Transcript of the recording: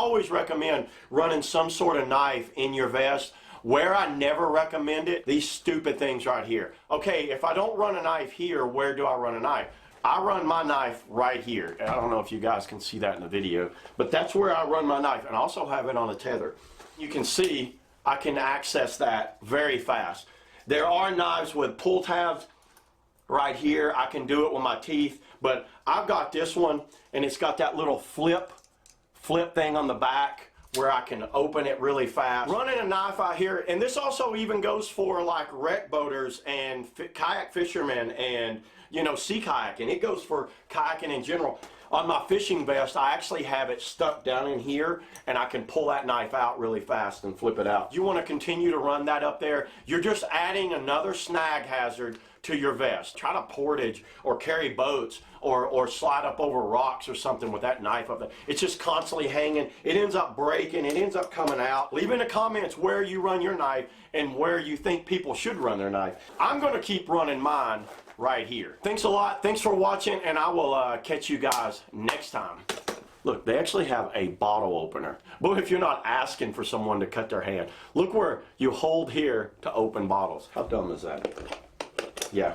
always recommend running some sort of knife in your vest. Where I never recommend it, these stupid things right here. Okay, if I don't run a knife here, where do I run a knife? I run my knife right here. I don't know if you guys can see that in the video, but that's where I run my knife, and I also have it on a tether. You can see I can access that very fast. There are knives with pull tabs right here. I can do it with my teeth, but I've got this one, and it's got that little flip thing on the back where I can open it really fast. Running a knife out here, and this also even goes for like wreck boaters and kayak fishermen and, you know, sea kayaking. It goes for kayaking in general. On my fishing vest, I actually have it stuck down in here, and I can pull that knife out really fast and flip it out. You want to continue to run that up there, you're just adding another snag hazard to your vest. Try to portage or carry boats or slide up over rocks or something with that knife up there. It's just constantly hanging. It ends up breaking. It ends up coming out. Leave in the comments where you run your knife and where you think people should run their knife. I'm going to keep running mine right here. Thanks a lot. Thanks for watching, and I will catch you guys next time. Look, they actually have a bottle opener. But if you're not asking for someone to cut their hand, look where you hold here to open bottles. How dumb is that? Yeah.